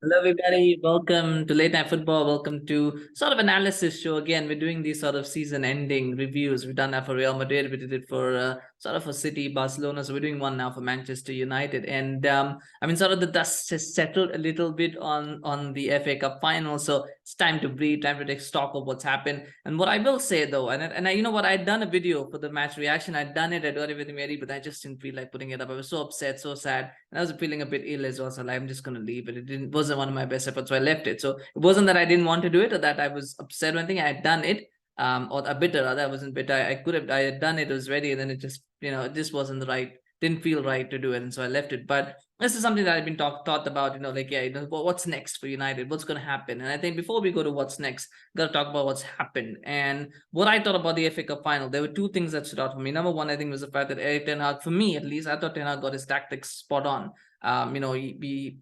Hello, everybody. Welcome to Late Night Football. Welcome to sort of analysis show. Again, we're doing these sort of season-ending reviews. We've done that for Real Madrid. We did it for sort of for City, Barcelona. So we're doing one now for Manchester United. And I mean, sort of the dust has settled a little bit on the FA Cup final. So it's time to breathe, time to take stock of what's happened. And what I will say though, and I, you know what, I'd done a video for the match reaction. I'd done it. I got everything ready, but I just didn't feel like putting it up. I was so upset, so sad, and I was feeling a bit ill as well. So like, I'm just gonna leave it. It didn't wasn't one of my best efforts, so I left it. So it wasn't that I didn't want to do it or that I was upset or anything. I had done it, or a bitter rather. I wasn't bitter. I could have. I had done it. It was ready, and then it just, it just wasn't the right. Didn't feel right to do it, and so I left it. But this is something that I've been thought about. Like, yeah, what's next for United? What's going to happen? And I think before we go to what's next, got to talk about what's happened and what I thought about the FA Cup final. There were two things that stood out for me. Number one, I think, was the fact that Erik Ten Hag, for me at least, I thought Ten Hag got his tactics spot on. I actually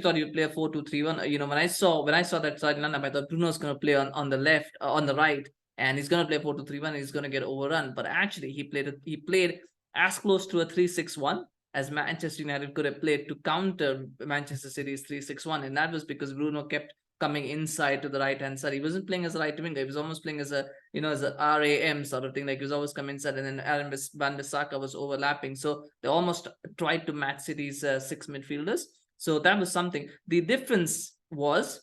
thought he'd play a 4-2-3-1. When I saw that side lineup, I thought Bruno's going to play on the left, on the right, and he's going to play 4-2-3-1. He's going to get overrun. But actually, he played as close to a 3-6-1 as Manchester United could have played to counter Manchester City's 3-6-1, and that was because Bruno kept coming inside to the right hand side. He wasn't playing as a right winger. He was almost playing as a RAM sort of thing. Like, he was always coming inside, and then Wan-Bissaka was overlapping. So they almost tried to match City's six midfielders. So that was something. The difference was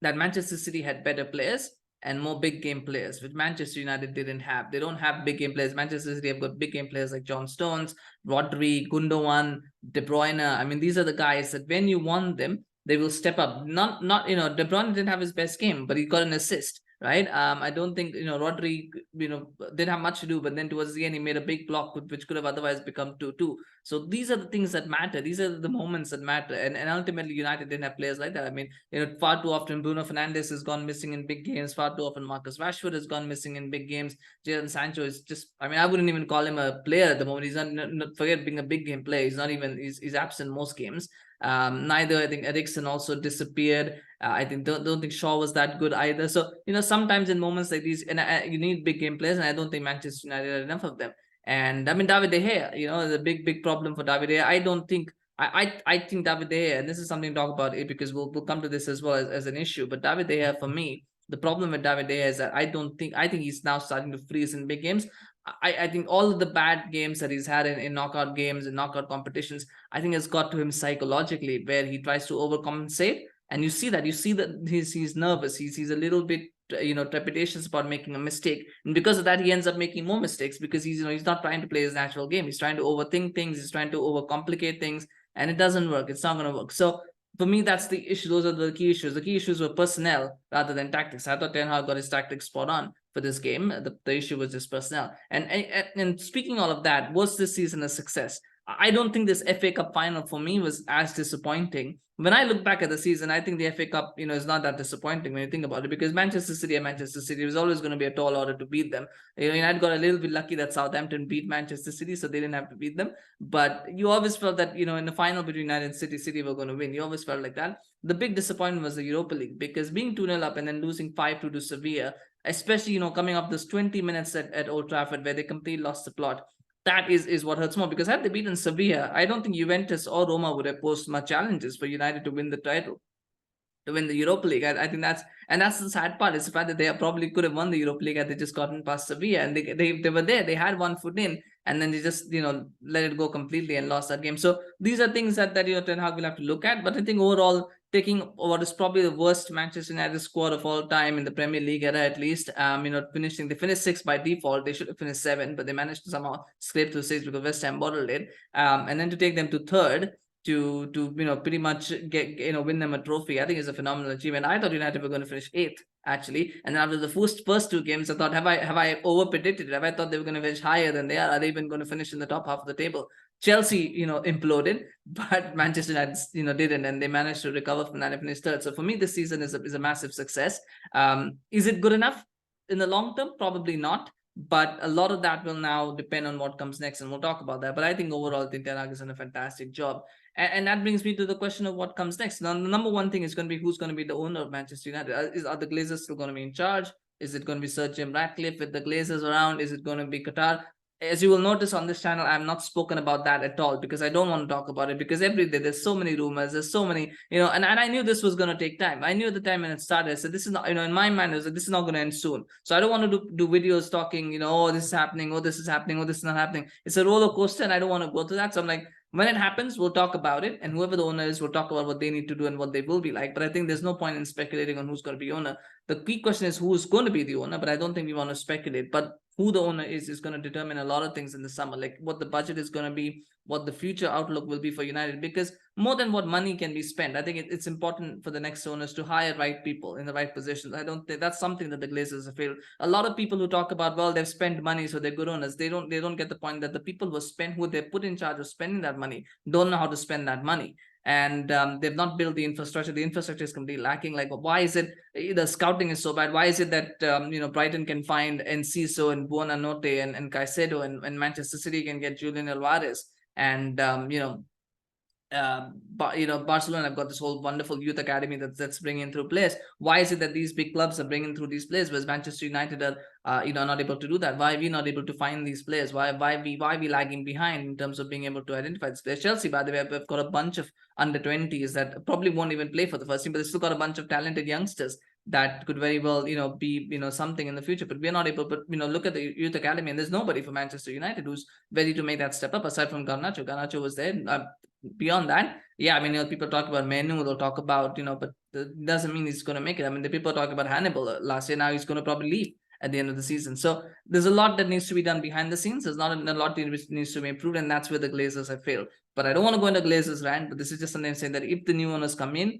that Manchester City had better players and more big game players, which Manchester United didn't have. They don't have big game players. Manchester City have got big game players like John Stones, Rodri, Gundogan, De Bruyne. I mean, these are the guys that when you want them, they will step up. Not De Bruyne didn't have his best game, but he got an assist, right? I don't think Rodri didn't have much to do, but then towards the end he made a big block which could have otherwise become 2-2. So these are the things that matter. These are the moments that matter, and ultimately United didn't have players like that. I mean, far too often Bruno Fernandes has gone missing in big games. Far too often Marcus Rashford has gone missing in big games. Jadon Sancho is just, I mean, I wouldn't even call him a player at the moment. He's not forget being a big game player. He's not even, he's absent most games. Neither, I think, Eriksen also disappeared. I think don't think Shaw was that good either. So sometimes in moments like these, and you need big game players, and I don't think Manchester United had enough of them. And I mean, David De Gea, the big problem for David De Gea. I don't think. I think David De Gea, and this is something to talk about it because we'll come to this as well as an issue. But David De Gea, for me, the problem with David De Gea is that I think he's now starting to freeze in big games. I think all of the bad games that he's had in knockout games and knockout competitions, I think has got to him psychologically, where he tries to overcompensate, and you see that he's nervous, he's a little bit trepidatious about making a mistake, and because of that he ends up making more mistakes because he's not trying to play his natural game. He's trying to overthink things, he's trying to overcomplicate things, and it doesn't work. It's not going to work. So for me, that's the issue. Those are the key issues. The key issues were personnel rather than tactics. I thought Ten Hag got his tactics spot on for this game. The issue was just personnel. And speaking all of that, was this season a success? I don't think this FA Cup final for me was as disappointing. When I look back at the season, I think the FA Cup, is not that disappointing when you think about it, because Manchester City and Manchester City was always going to be a tall order to beat them. United got a little bit lucky that Southampton beat Manchester City, so they didn't have to beat them. But you always felt that, in the final between United and City, City were going to win. You always felt like that. The big disappointment was the Europa League, because being 2-0 up and then losing 5-2 to Sevilla, especially, coming up this 20 minutes at Old Trafford where they completely lost the plot. That is what hurts more, because had they beaten Sevilla, I don't think Juventus or Roma would have posed much challenges for United to win the title, to win the Europa League. I think that's the sad part, is the fact that they probably could have won the Europa League had they just gotten past Sevilla, and they were there, they had 1 foot in, and then they just let it go completely and lost that game. So these are things that Ten Hag will have to look at. But I think overall, taking what is probably the worst Manchester United squad of all time in the Premier League era, at least, they finished 6th by default. They should have finished 7th, but they managed to somehow scrape to 6 because West Ham bottled it. And then to take them to 3rd, to pretty much get win them a trophy, I think is a phenomenal achievement. I thought United were going to finish 8th actually, and after the first 2 games, I thought, have I over predicted it? Have I thought they were going to finish higher than they are? Are they even going to finish in the top half of the table? Chelsea, imploded, but Manchester United, didn't, and they managed to recover from that and finish 3rd. So for me, this season is a massive success. Is it good enough in the long term? Probably not. But a lot of that will now depend on what comes next, and we'll talk about that. But I think overall, Ten Hag has done a fantastic job. And that brings me to the question of what comes next. Now, the number one thing is going to be who's going to be the owner of Manchester United. Are the Glazers still going to be in charge? Is it going to be Sir Jim Ratcliffe with the Glazers around? Is it going to be Qatar? as you will notice on this channel, I'm not spoken about that at all, because I don't want to talk about it, because every day there's so many rumors, there's so many, and I knew this was going to take time. I knew at the time when it started, I said, this is not, in my mind, I was like, this is not going to end soon. So I don't want to do videos talking, oh, this is happening, oh, this is happening, oh, this is not happening. It's a roller coaster, and I don't want to go through that. So I'm like, when it happens, we'll talk about it, and whoever the owner is, we'll talk about what they need to do and what they will be like. But I think there's no point in speculating on who's going to be owner. The key question is who's going to be the owner, but I don't think we want to speculate. But who the owner is going to determine a lot of things in the summer, like what the budget is going to be, what the future outlook will be for United. Because more than what money can be spent, I think it's important for the next owners to hire right people in the right positions. I don't think that's something that the Glazers have failed. A lot of people who talk about, well, they've spent money, so they're good owners. They don't get the point that the people who they put in charge of spending that money don't know how to spend that money. And they've not built the infrastructure. The infrastructure is completely lacking. Like, why is it the scouting is so bad? Why is it that Brighton can find Enciso and Buonanotte and Caicedo, and Manchester City can get Julian Alvarez, and Barcelona have got this whole wonderful youth academy that's bringing through players. Why is it that these big clubs are bringing through these players, whereas Manchester United are not able to do that? Why are we not able to find these players? Why are we lagging behind in terms of being able to identify these players? Chelsea, by the way, have got a bunch of under 20s that probably won't even play for the first team, but they still got a bunch of talented youngsters that could very well be something in the future. But we're not able. But look at the youth academy, and there's nobody for Manchester United who's ready to make that step up aside from Garnacho. Garnacho was there. Beyond that, yeah, people talk about Menu, they'll talk about, but it doesn't mean he's going to make it. The people talk about Hannibal last year. Now he's going to probably leave at the end of the season. So there's a lot that needs to be done behind the scenes. There's not a lot that needs to be improved, and that's where the Glazers have failed. But I don't want to go into Glazers rant, but this is just something I'm saying, that if the new owners come in,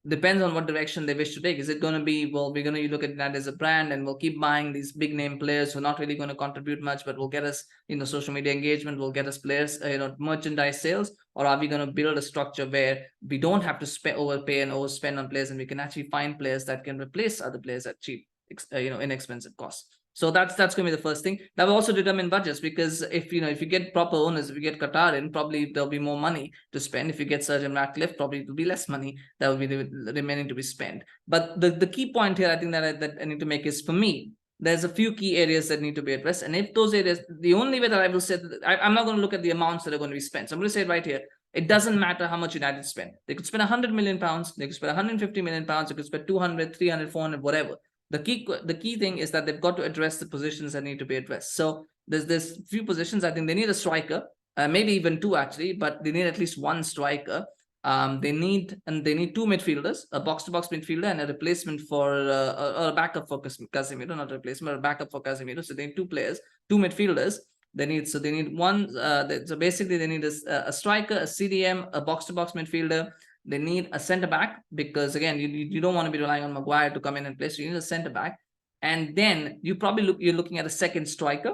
depends on what direction they wish to take. Is it going to be, well, we're going to look at that as a brand, and we'll keep buying these big name players who are not really going to contribute much, but will get us, social media engagement, will get us players, merchandise sales? Or are we going to build a structure where we don't have to overpay and overspend on players, and we can actually find players that can replace other players at cheap, inexpensive costs? So that's going to be the first thing. That will also determine budgets, because if you get proper owners, if you get Qatar in, probably there'll be more money to spend. If you get Sir Jim Ratcliffe, probably it will be less money that will be the remaining to be spent. But the key point here, I think that I need to make is, for me, there's a few key areas that need to be addressed. And if those areas, the only way that I will say that I'm not going to look at the amounts that are going to be spent. So I'm going to say it right here. It doesn't matter how much United spend. They could spend 100 million pounds. They could spend 150 million pounds. They could spend 200, 300, 400, whatever. The key thing is that they've got to address the positions that need to be addressed. So there's few positions. I think they need a striker, maybe even two actually, but they need at least one striker. They need two midfielders, a box-to-box midfielder, and a replacement for a backup for Casemiro, not a replacement, a backup for Casemiro. So they need two players, two midfielders. They need one. So basically, they need a striker, a CDM, a box-to-box midfielder. They need a center back, because again, you don't want to be relying on Maguire to come in and play. So you need a center back, and then you're looking at a second striker,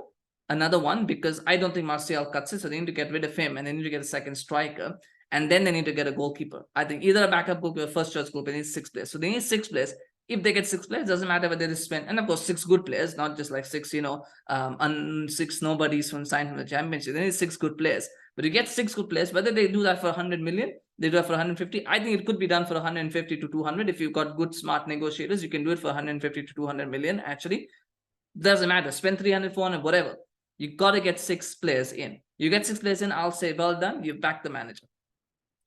another one, because I don't think Martial cuts it. So they need to get rid of him, and they need to get a second striker, and then they need to get a goalkeeper. I think either a backup goalkeeper, first choice goalkeeper. They need 6 players. So they need 6 players. If they get 6 players, doesn't matter whether they spend, and of course 6 good players, not just like 6 6 nobodies signed from the championship. They need 6 good players. But you get 6 good players, whether they do that for 100 million, they do that for 150. I think it could be done for 150 to 200. If you've got good, smart negotiators, you can do it for 150 to 200 million. Actually, doesn't matter. Spend 300, 400, whatever. You got to get 6 players in. You get 6 players in, I'll say, well done. You've backed the manager.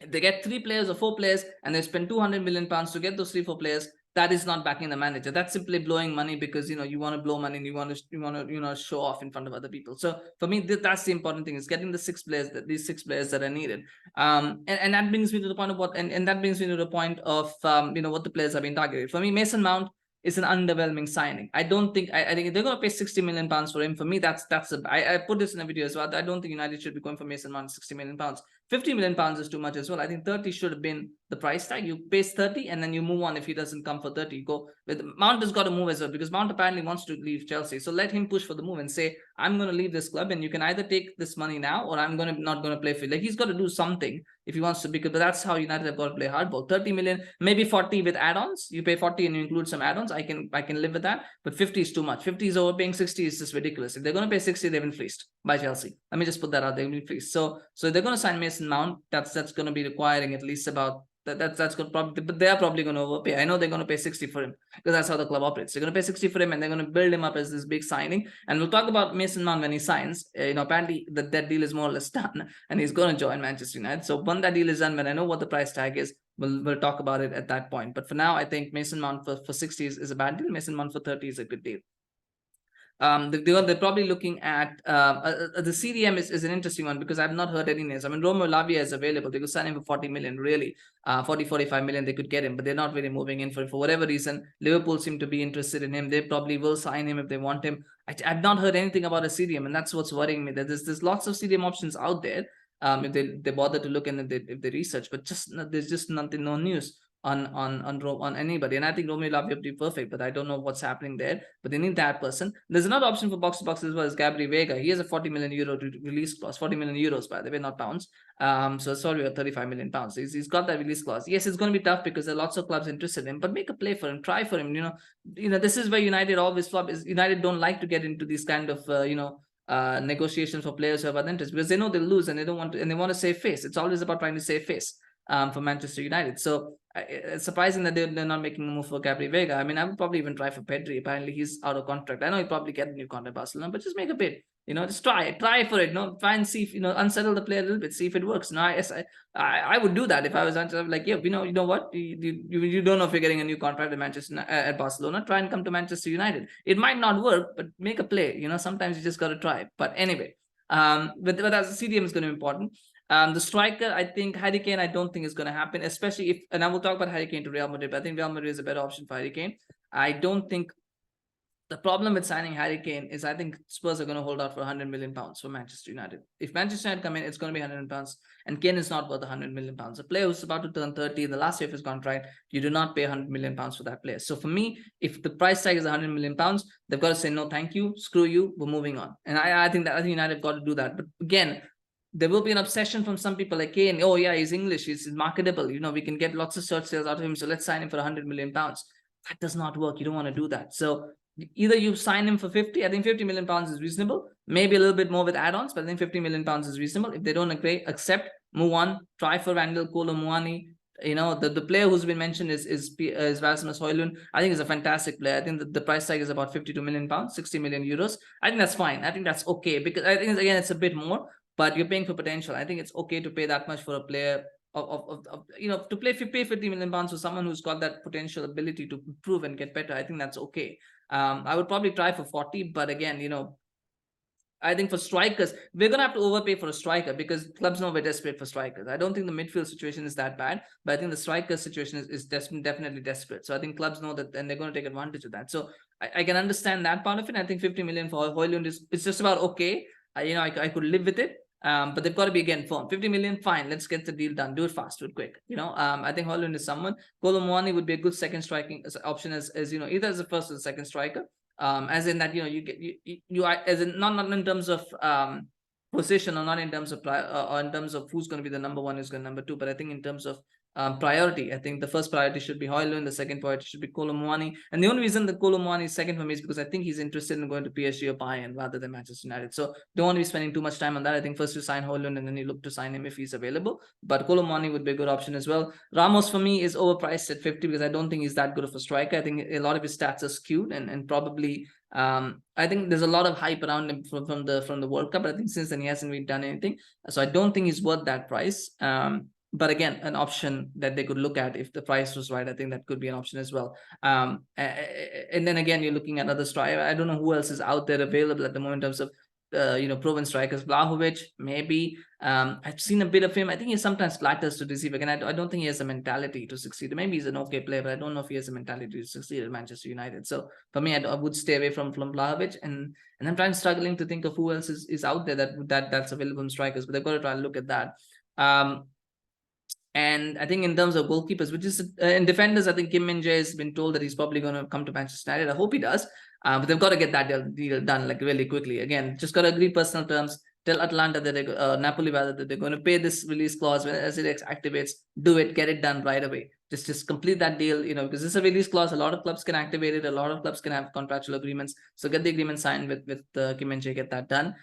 If they get 3 players or 4 players and they spend 200 million pounds to get those 3, 4 players, that is not backing the manager. That's simply blowing money, because you want to blow money and you want to show off in front of other people. So for me, that's the important thing, is getting the 6 players, these 6 players that are needed. And that brings me to the point of that brings me to the point of what the players have been targeted. For me, Mason Mount is an underwhelming signing. I think they're going to pay 60 million pounds for him. For me, I put this in a video as well. I don't think United should be going for Mason Mount 60 million pounds. 50 million pounds is too much as well. I think 30 should have been the price tag. You pay 30 and then you move on. If he doesn't come for 30, you go with Mount. Has got to move as well, because Mount apparently wants to leave Chelsea. So let him push for the move and say, I'm going to leave this club, and you can either take this money now, or I'm not going to play for you. Like, he's got to do something if he wants to, because but that's how United have got to play hardball. 30 million, maybe 40 with add-ons. You pay 40 and you include some add-ons. I can live with that. But 50 is too much. 50 is overpaying. 60 is just ridiculous. If they're going to pay 60, they've been fleeced by Chelsea. Let me just put that out. They've been fleeced. So they're going to sign Mason Mount. That's going to be requiring at least about That's going to probably, but they are probably going to overpay. I know they're going to pay 60 for him because that's how the club operates. They're going to pay 60 for him and they're going to build him up as this big signing. And we'll talk about Mason Mount when he signs. Apparently that deal is more or less done and he's going to join Manchester United. So when that deal is done, when I know what the price tag is, we'll talk about it at that point. But for now, I think Mason Mount for 60 is a bad deal. Mason Mount for 30 is a good deal. They're probably looking at the CDM is an interesting one because I've not heard any names. I mean, Lavia is available. They could sign him for 40 million, really. 45 million, they could get him, but they're not really moving in for whatever reason. Liverpool seem to be interested in him. They probably will sign him if they want him. I've not heard anything about a CDM, and that's what's worrying me. That there's lots of CDM options out there. If they bother to look and if they research, but there's just nothing, no news on anybody. And I think Romeo Lavia would be perfect, but I don't know what's happening there. But they need that person. There's another option for box to box as well as Gabriel Veiga. He has a 40 million euro release clause, 40 million euros by the way, not pounds. So it's probably 35 million pounds. So he's got that release clause. Yes, it's going to be tough because there are lots of clubs interested in him, but make a play for him, try for him. This is where United always flop. Is United don't like to get into these kind of negotiations for players who have other interests because they know they'll lose and they don't want to, and they want to save face. It's always about trying to save face for Manchester United. So it's surprising that they're not making a move for Gabriel Veiga. I mean, I would probably even try for Pedri. Apparently, he's out of contract. I know he'll probably get a new contract Barcelona, but just make a bid. Just try for it. Try and see if unsettle the player a little bit, see if it works. I would do that if I was like, yeah, you know what, you don't know if you're getting a new contract at Manchester at Barcelona. Try and come to Manchester United. It might not work, but make a play. Sometimes you just got to try. But anyway, but as a CDM is going to be important. The striker, I think Harry Kane, I don't think is going to happen, especially if, and I will talk about Harry Kane to Real Madrid, but I think Real Madrid is a better option for Harry Kane. I don't think the problem with signing Harry Kane is I think Spurs are going to hold out for 100 million pounds for Manchester United. If Manchester United come in, it's going to be 100 million pounds, and Kane is not worth 100 million pounds. A player who's about to turn 30 in the last year of his contract, you do not pay 100 million pounds for that player. So for me, if the price tag is 100 million pounds, they've got to say, no, thank you, screw you, we're moving on. And I think United have got to do that. But again, there will be an obsession from some people like Kane. Oh yeah, he's English, he's marketable. We can get lots of search sales out of him. So let's sign him for 100 million pounds. That does not work. You don't want to do that. So either you sign him for 50. I think 50 million pounds is reasonable. Maybe a little bit more with add-ons, but I think 50 million pounds is reasonable. If they don't agree, accept, move on. Try for Randall Kolo Muani. The player who's been mentioned is Rasmus Hojlund. I think he's a fantastic player. I think the price tag is about 52 million pounds, 60 million euros. I think that's fine. I think that's okay because I think again it's a bit more. But you're paying for potential. I think it's okay to pay that much for a player to pay 50 million pounds for someone who's got that potential ability to improve and get better. I think that's okay. I would probably try for 40, but again, I think for strikers, we're going to have to overpay for a striker because clubs know we're desperate for strikers. I don't think the midfield situation is that bad, but I think the striker situation is definitely desperate. So I think clubs know that and they're going to take advantage of that. So I can understand that part of it. I think 50 million for Hojlund it's just about okay. I could live with it. But they've got to be again firm. 50 million, fine. Let's get the deal done. Do it fast, do it quick. I think Hojlund is someone. Kolo Muani would be a good second striking option as either as a first or the second striker. As in that you as in not in terms of position or not in terms of or in terms of who's going to be the number one, who's going to number two. But I think in terms of priority, I think the first priority should be Hojlund, the second priority should be Kolo Muani. And the only reason that Kolo Muani is second for me is because I think he's interested in going to PSG or Bayern rather than Manchester United. So don't want to be spending too much time on that. I think first you sign Hojlund and then you look to sign him if he's available. But Kolo Muani would be a good option as well. Ramos for me is overpriced at 50 because I don't think he's that good of a striker. I think a lot of his stats are skewed and probably I think there's a lot of hype around him from the World Cup, but I think since then he hasn't really done anything. So I don't think he's worth that price. But again, an option that they could look at if the price was right. I think that could be an option as well. And then again, you're looking at other strikers. I don't know who else is out there available at the moment in terms of proven strikers. Vlahovic, maybe. I've seen a bit of him. I think he sometimes flatters to deceive. Again, I don't think he has a mentality to succeed. Maybe he's an okay player, but I don't know if he has a mentality to succeed at Manchester United. So for me, I would stay away from Vlahovic. And I'm struggling to think of who else is out there that's available in strikers. But they've got to try and look at that. And I think in terms of goalkeepers, which is in defenders, I think Min-Jae has been told that he's probably going to come to Manchester United. I hope he does. But they've got to get that deal done like really quickly. Again, just got to agree personal terms. Tell Atlanta that Napoli rather that they're going to pay this release clause when as it activates. Do it, get it done right away. just complete that deal, because this is a release clause. A lot of clubs can activate it. A lot of clubs can have contractual agreements. So get the agreement signed with Min-Jae, get that done.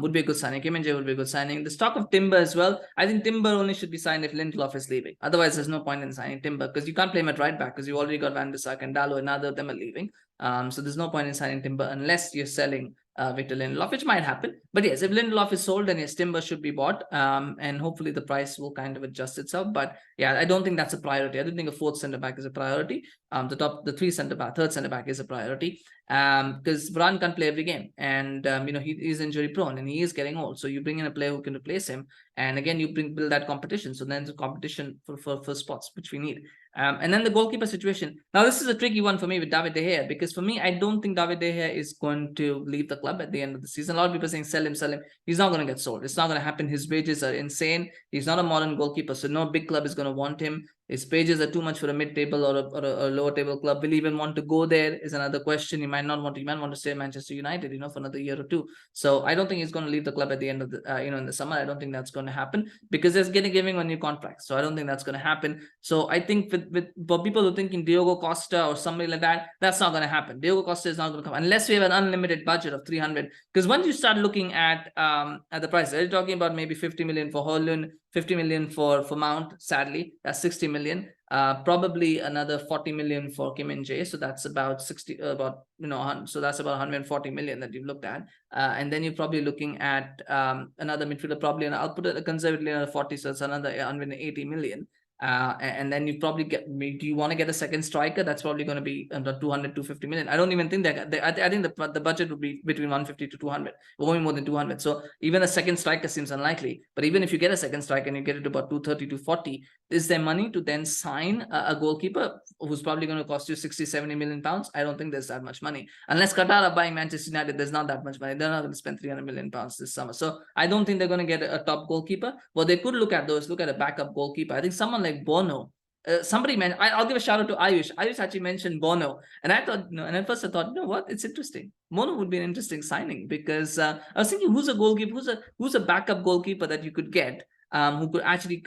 Would be a good signing. Min-Jae would be a good signing. The stock of Timber as well. I think Timber only should be signed if Lindelof is leaving. Otherwise, there's no point in signing Timber, because you can't play him at right back, because you already got Wan-Bissaka and Dalot, and neither of them are leaving. So there's no point in signing Timber unless you're selling Victor Lindelof, which might happen. But yes, if Lindelof is sold, then yes, Timber should be bought, and hopefully the price will kind of adjust itself. But yeah, I don't think that's a priority. I don't think a fourth centre back is a priority. The third centre back is a priority, because Varane can't play every game, and he is injury prone and he is getting old. So you bring in a player who can replace him, and again you build that competition. So then it's a competition for spots, which we need. And then the goalkeeper situation. Now this is a tricky one for me with David De Gea, because for me, I don't think David De Gea is going to leave the club at the end of the season. A lot of people are saying sell him, sell him. He's not going to get sold. It's not going to happen. His wages are insane. He's not a modern goalkeeper, so no big club is going to want him. His wages are too much for a mid-table or a lower table club. Will he even want to go there is another question. He might not want to. He might want to stay at Manchester United, for another year or two. So I don't think he's going to leave the club at the end of the, in the summer. I don't think that's going to happen, because there's giving a new contract. So I don't think that's going to happen. So I think for people who are thinking Diogo Costa or somebody like that, that's not going to happen. Diogo Costa is not going to come unless we have an unlimited budget of 300. Because once you start looking at the prices, they're talking about maybe 50 million for Hojlund, 50 million for Mount. Sadly, that's 60 million. Probably another 40 million for Min-Jae. So that's about 60, so that's about 140 million that you've looked at. And then you're probably looking at another midfielder, probably, and I'll put it conservatively another 40, so it's another 180 million. And then you probably get, do you want to get a second striker? That's probably going to be under 200, 250 million. I don't even think that, I think the budget would be between 150 to 200, or more than 200. So even a second striker seems unlikely. But even if you get a second striker and you get it to about 230 to 40, is there money to then sign a goalkeeper who's probably going to cost you 60, 70 million pounds? I don't think there's that much money. Unless Qatar are buying Manchester United, there's not that much money. They're not going to spend 300 million pounds this summer. So I don't think they're going to get a top goalkeeper. What they could look at, though, is look at a backup goalkeeper. I think someone like Bruno. Somebody mentioned, I'll give a shout out to Ayush. Ayush actually mentioned Bruno, and I thought, and at first I thought, what? It's interesting. Bruno would be an interesting signing, because I was thinking, who's a goalkeeper, who's a backup goalkeeper that you could get, who could actually,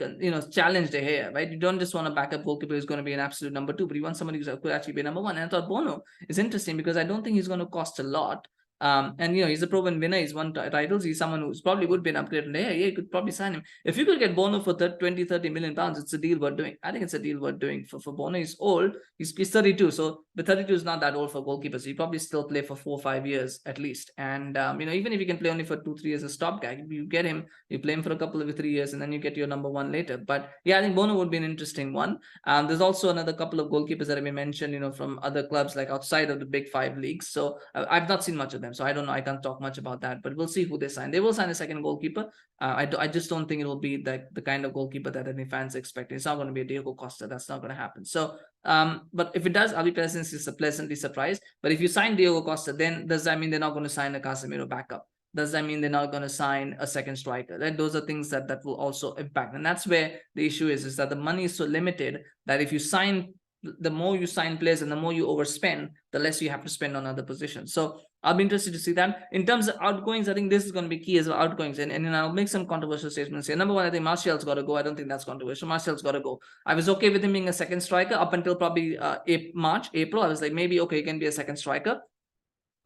challenge De Gea, right? You don't just want a backup goalkeeper who's going to be an absolute number 2, but you want somebody who could actually be number 1. And I thought Bruno is interesting, because I don't think he's going to cost a lot. And he's a proven winner. He's won titles. He's someone who's probably would be an upgrade. Yeah, you could probably sign him. If you could get Bruno for 20, 30 million pounds, it's a deal worth doing. I think it's a deal worth doing for Bruno. He's old. He's 32. So the 32 is not that old for goalkeepers. So you probably still play for 4 or 5 years at least. And even if you can play only for 2, 3 years as a stopgap, you get him, you play him for a couple of 3 years, and then you get your number 1 later. But yeah, I think Bruno would be an interesting one. There's also another couple of goalkeepers that have been mentioned, from other clubs, like outside of the big 5 leagues. So I've not seen much of them. So I don't know. I can't talk much about that, but we'll see who they sign. They will sign a second goalkeeper. I just don't think it will be the kind of goalkeeper that any fans expect. It's not going to be a Diogo Costa. That's not going to happen. So, but if it does, I'll be pleasantly surprised. But if you sign Diogo Costa, then does that mean they're not going to sign a Casemiro backup? Does that mean they're not going to sign a second striker? Right? Those are things that will also impact. And that's where the issue is that the money is so limited that if you sign, the more you sign players and the more you overspend, the less you have to spend on other positions. So I'll be interested to see that. In terms of outgoings, I think this is going to be key as well, outgoings. And I'll make some controversial statements here. Number 1, I think Martial's got to go. I don't think that's controversial. Martial's got to go. I was okay with him being a second striker up until probably April. I was like, maybe, okay, he can be a second striker.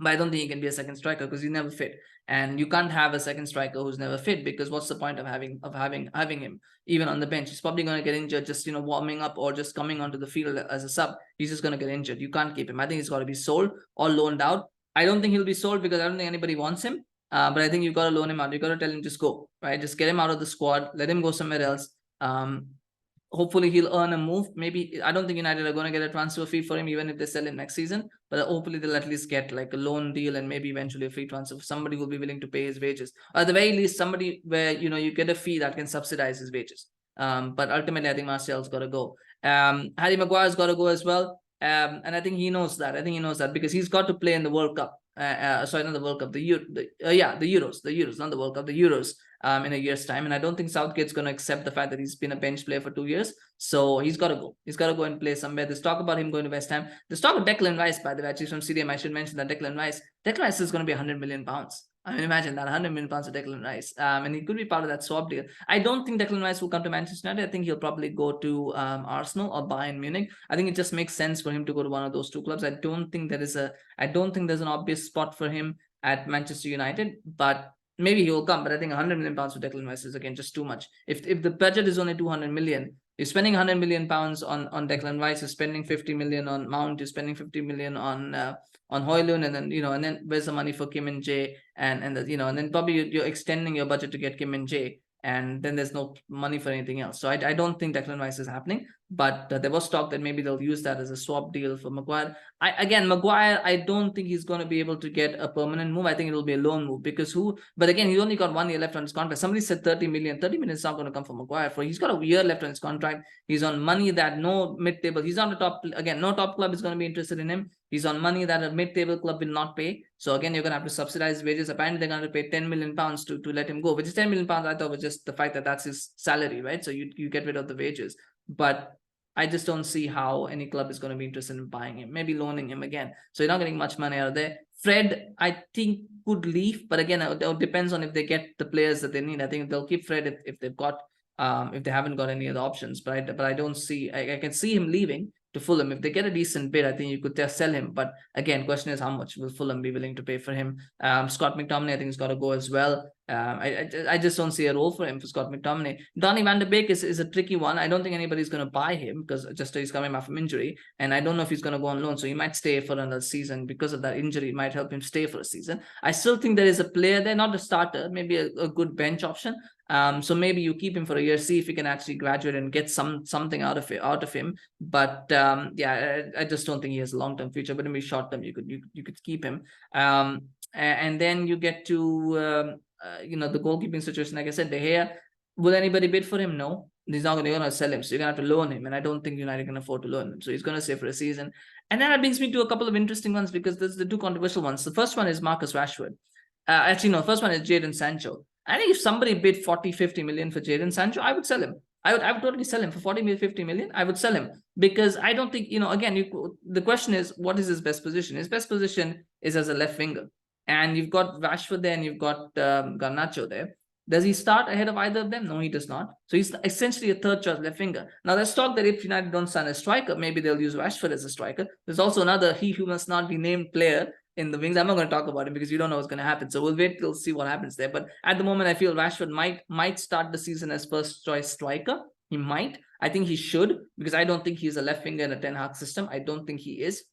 But I don't think he can be a second striker, because he never fit. And you can't have a second striker who's never fit, because what's the point of having him even on the bench? He's probably going to get injured just warming up or just coming onto the field as a sub. He's just going to get injured. You can't keep him. I think he's got to be sold or loaned out. I don't think he'll be sold, because I don't think anybody wants him. But I think you've got to loan him out. You've got to tell him just go, right? Just get him out of the squad. Let him go somewhere else. Hopefully he'll earn a move. Maybe, I don't think United are going to get a transfer fee for him, even if they sell him next season. But hopefully they'll at least get like a loan deal, and maybe eventually a free transfer. Somebody will be willing to pay his wages. Or at the very least, somebody where, you get a fee that can subsidize his wages. But ultimately, I think Martial's got to go. Harry Maguire's got to go as well. And I think he knows that. I think he knows that, because he's got to play in the World Cup. Sorry, not the World Cup, the Euros, not the World Cup, the Euros, in a year's time. And I don't think Southgate's going to accept the fact that he's been a bench player for 2 years. So he's got to go. He's got to go and play somewhere. There's talk about him going to West Ham. There's talk of Declan Rice, by the way, actually from CDM. I should mention that Declan Rice is going to be 100 million pounds. I mean, imagine that £100 million of Declan Rice, and he could be part of that swap deal. I don't think Declan Rice will come to Manchester United. I think he'll probably go to Arsenal or Bayern Munich. I think it just makes sense for him to go to one of those two clubs. I don't think there's an obvious spot for him at Manchester United, but maybe he will come. But I think £100 million for Declan Rice is again just too much. If the budget is only 200 million, you're spending £100 million on Declan Rice, you're spending 50 million on Mount, you're spending 50 million on Hojlund, and then where's the money for Min-Jae, and then probably you're extending your budget to get Min-Jae, and then there's no money for anything else. So I don't think Declan Rice is happening, but there was talk that maybe they'll use that as a swap deal for Maguire. Maguire, I don't think he's going to be able to get a permanent move. I think it'll be a loan move but again, he's only got 1 year left on his contract. Somebody said 30 million. 30 million is not going to come from Maguire. He's got a year left on his contract. He's on money that no mid-table, he's on the top, again, no top club is going to be interested in him. He's on money that a mid-table club will not pay. So again, you're going to have to subsidize wages. Apparently, they're going to pay £10 million to let him go, which is £10 million. I thought was just the fact that that's his salary, right? So you get rid of the wages. But I just don't see how any club is going to be interested in buying him, maybe loaning him again. So you're not getting much money out of there. Fred, I think, could leave, but again, it depends on if they get the players that they need. I think they'll keep Fred if they've got, if they haven't got any other options. But I don't see. I can see him leaving to Fulham. If they get a decent bid, I think you could sell him. But again, question is how much will Fulham be willing to pay for him? Scott McTominay, I think, has got to go as well. I just don't see a role for him for Scott McTominay. Donny van de Beek is a tricky one. I don't think anybody's going to buy him because just he's coming back from injury, and I don't know if he's going to go on loan. So he might stay for another season because of that injury. It might help him stay for a season. I still think there is a player there, not a starter, maybe a good bench option. So maybe you keep him for a year, see if you can actually graduate and get something out of him. But I just don't think he has a long-term future. But maybe short-term, you could keep him. And then you get to the goalkeeping situation. Like I said, De Gea, will anybody bid for him? No, he's not going to sell him. So you're going to have to loan him, and I don't think United can afford to loan him. So he's going to stay for a season. And then that brings me to a couple of interesting ones because there's the two controversial ones. The first one is Marcus Rashford. First one is Jadon Sancho. I think if somebody bid 40-50 million for Jadon Sancho, I would sell him. I would totally sell him for 40-50 million. I would sell him because I don't think, the question is, what is his best position? His best position is as a left winger. And you've got Rashford there and you've got Garnacho there. Does he start ahead of either of them? No, he does not. So he's essentially a third choice left winger. Now, there's talk that if United don't sign a striker, maybe they'll use Rashford as a striker. There's also another he who must not be named player in the wings. I'm not going to talk about him because you don't know what's going to happen. So we'll wait till see what happens there. But at the moment, I feel Rashford might start the season as first choice striker. He might. I think he should because I don't think he's a left winger in a Ten Hag system. I don't think he is.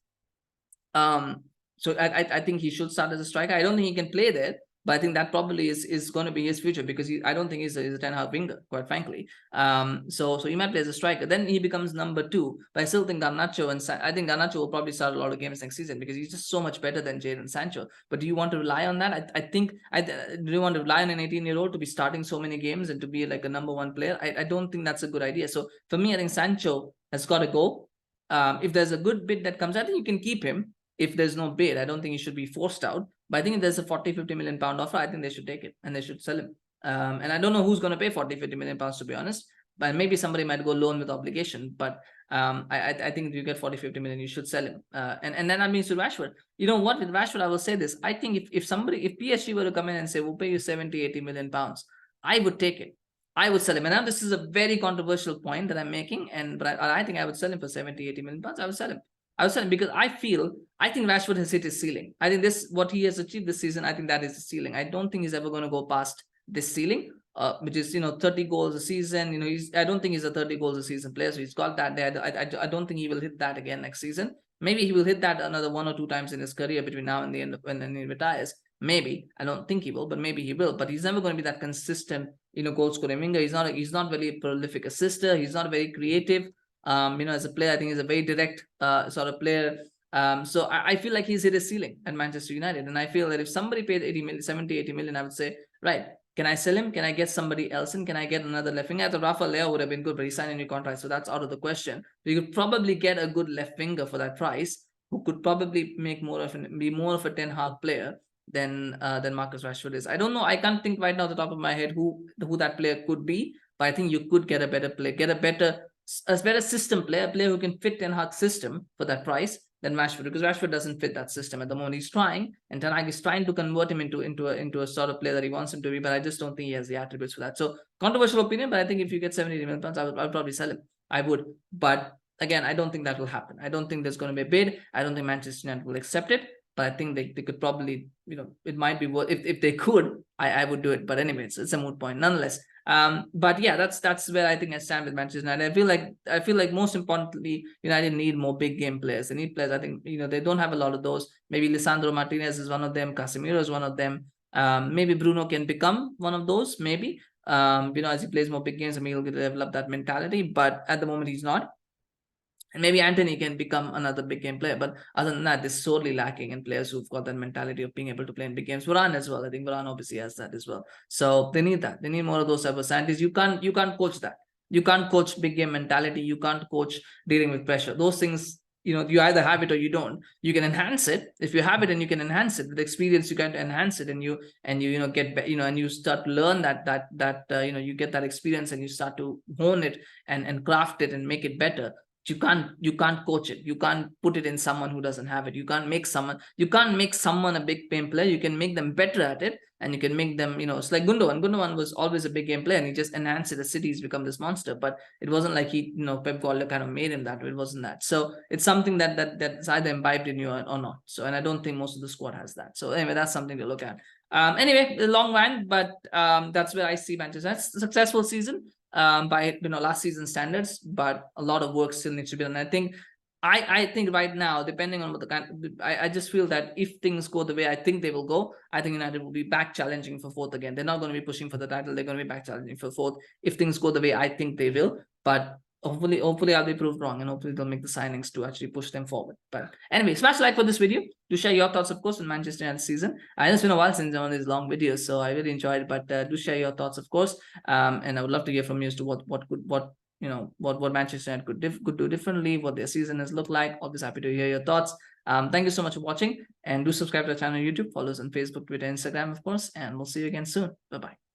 So I think he should start as a striker. I don't think he can play there, but I think that probably is going to be his future because I don't think he's a Ten Hag winger, quite frankly. So he might play as a striker. Then he becomes number 2. But I still think Garnacho I think Garnacho will probably start a lot of games next season because he's just so much better than Jadon Sancho. But do you want to rely on that? Do you want to rely on an 18-year-old to be starting so many games and to be like a number 1 player? I don't think that's a good idea. So for me, I think Sancho has got to go. If there's a good bid that comes, I think you can keep him. If there's no bid, I don't think he should be forced out. But I think if there's a 40-50 million pound offer, I think they should take it and they should sell him. And I don't know who's going to pay 40-50 million pounds, to be honest. But maybe somebody might go loan with obligation. But I think if you get 40-50 million, you should sell him. And then that means to Rashford. You know what? With Rashford, I will say this. I think if PSG were to come in and say, we'll pay you 70-80 million pounds, I would take it. I would sell him. And now this is a very controversial point that I'm making. But I think I would sell him for 70-80 million pounds. I would sell him. Because I think Rashford has hit his ceiling. I think what he has achieved this season, I think that is the ceiling. I don't think he's ever going to go past this ceiling, which is 30 goals a season. I don't think he's a 30 goals a season player, so he's got that there. I don't think he will hit that again next season. Maybe he will hit that another 1 or 2 times in his career between now and the end of when he retires. Maybe. I don't think he will, but maybe he will. But he's never going to be that consistent, goal scoring winger. He's not very prolific assister. He's not very creative. As a player, I think he's a very direct sort of player. So I feel like he's hit his ceiling at Manchester United. And I feel that if somebody paid 70-80 million, I would say, right, can I sell him? Can I get somebody else in? Can I get another left winger? I thought Rafa Leao would have been good, but he signed a new contract, so that's out of the question. So you could probably get a good left winger for that price, who could probably be more of a Ten Hag player than Marcus Rashford is. I don't know. I can't think right now off the top of my head who that player could be, but I think you could get a better player, a better system player, a player who can fit Ten Hag's system for that price, than Rashford, because Rashford doesn't fit that system at the moment. He's trying, and Ten Hag is trying to convert him into a sort of player that he wants him to be, but I just don't think he has the attributes for that. So controversial opinion, but I think if you get 70 million pounds, I would probably sell him. I would, but again, I don't think that will happen. I don't think there's going to be a bid. I don't think Manchester United will accept it. But I think they could probably, it might be worth, if they could, I would do it. But anyway, it's a moot point nonetheless. But yeah, that's where I think I stand with Manchester United. I feel like most importantly, United need more big game players. They need players. I think they don't have a lot of those. Maybe Lisandro Martinez is one of them. Casemiro is one of them. Maybe Bruno can become one of those. Maybe as he plays more big games, maybe he'll develop that mentality. But at the moment, he's not. And maybe Antony can become another big game player. But other than that, they're sorely lacking in players who've got that mentality of being able to play in big games. Varane as well. I think Varane obviously has that as well. So they need that. They need more of those type of scientists. You can't coach that. You can't coach big game mentality. You can't coach dealing with pressure. Those things, you either have it or you don't. You can enhance it. If you have it and you can enhance it with experience, you can enhance it, and you get and you start to learn that you get that experience and you start to hone it and craft it and make it better. You can't coach it. You can't put it in someone who doesn't have it. You can't make someone a big game player. You can make them better at it, and you can make them, it's like Gundogan was always a big game player, and he just enhanced it. The City's become this monster, but it wasn't like he, Pep Guardiola kind of made him that way. It wasn't that. So it's something that's either imbibed in you or not. So, and I don't think most of the squad has that. So anyway, that's something to look at. Anyway, a long rant, but that's where I see Manchester United. Successful season. By last season standards, but a lot of work still needs to be done. I think right now, depending on what I just feel that if things go the way I think they will go, I think United will be back challenging for fourth again. They're not going to be pushing for the title. They're going to be back challenging for fourth if things go the way I think they will. But hopefully I'll be proved wrong, and hopefully they'll make the signings to actually push them forward. But anyway, smash like for this video. Do share your thoughts, of course, on Manchester United season. I know it's been a while since I'm on these long videos, so I really enjoyed it. But do share your thoughts, of course. And I would love to hear from you as to what Manchester United could do differently, what their season has looked like. Always happy to hear your thoughts. Thank you so much for watching, and do subscribe to our channel on YouTube. Follow us on Facebook, Twitter, Instagram, of course, and we'll see you again soon. Bye bye.